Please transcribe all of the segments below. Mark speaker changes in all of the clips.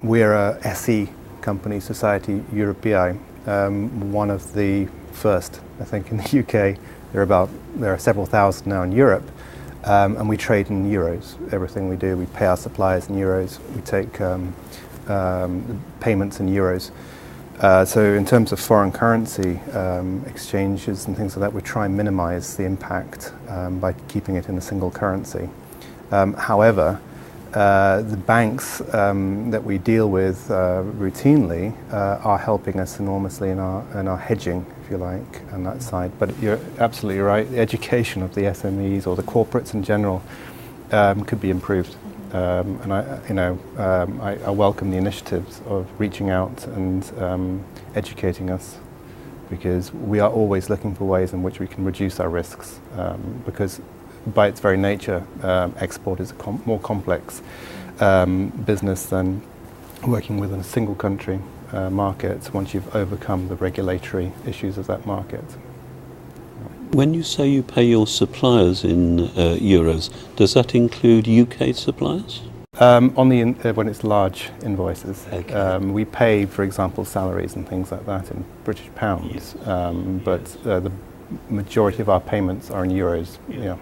Speaker 1: We're a SE company, Society Européenne, one of the first, I think, in the UK. There are several thousand now in Europe, and we trade in euros. Everything we do, we pay our suppliers in euros. We take payments in euros. So in terms of foreign currency exchanges and things like that, we try and minimize the impact by keeping it in a single currency. However, the banks that we deal with routinely are helping us enormously in our hedging, if you like, on that side. But you're absolutely right. The education of the SMEs or the corporates in general could be improved. And I welcome the initiatives of reaching out and educating us, because we are always looking for ways in which we can reduce our risks, because by its very nature, export is a more complex business than working within a single country market once you've overcome the regulatory issues of that market.
Speaker 2: When you say you pay your suppliers in euros, does that include UK suppliers?
Speaker 1: When it's large invoices,
Speaker 2: Okay.
Speaker 1: we pay, for example, salaries and things like that in British pounds, but the majority of our payments are in euros. Yeah.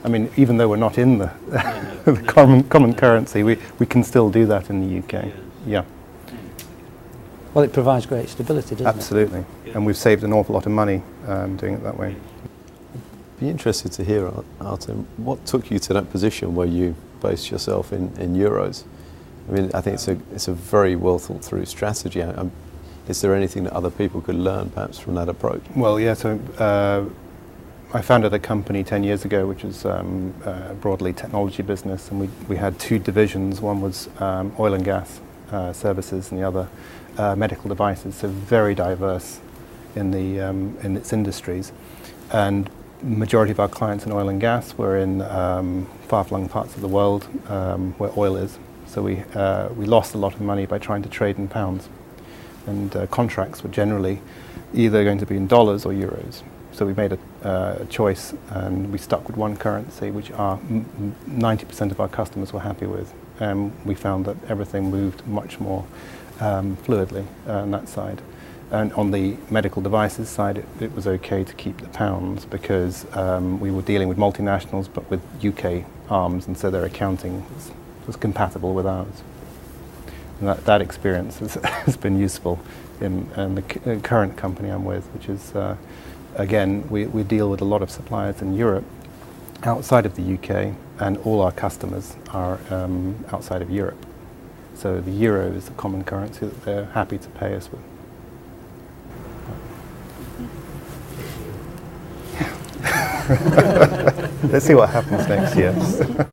Speaker 1: I mean, even though we're not in the, the common currency, we can still do that in the UK. Yeah.
Speaker 3: Well, it provides great stability, doesn't
Speaker 1: Absolutely. And we've saved an awful lot of money doing it that way.
Speaker 4: Be interested to hear, Artem, what took you to that position where you base yourself in euros? I mean, I think it's a very well thought through strategy. Is there anything that other people could learn perhaps from that approach?
Speaker 1: Well, yeah, so I founded a company 10 years ago, which was a broadly technology business, and we had two divisions. One was oil and gas services, and the other medical devices, so very diverse in its industries. And majority of our clients in oil and gas were in far-flung parts of the world where oil is. So we lost a lot of money by trying to trade in pounds, and contracts were generally either going to be in dollars or euros. So we made a choice, and we stuck with one currency, which 90% of our customers were happy with. We found that everything moved much more fluidly on that side. And on the medical devices side, it was okay to keep the pounds, because we were dealing with multinationals but with UK arms, and so their accounting was compatible with ours. And that experience has been useful in the current company I'm with, which is, again, we deal with a lot of suppliers in Europe outside of the UK, and all our customers are outside of Europe. So the euro is the common currency that they're happy to pay us with. Let's see what happens next year.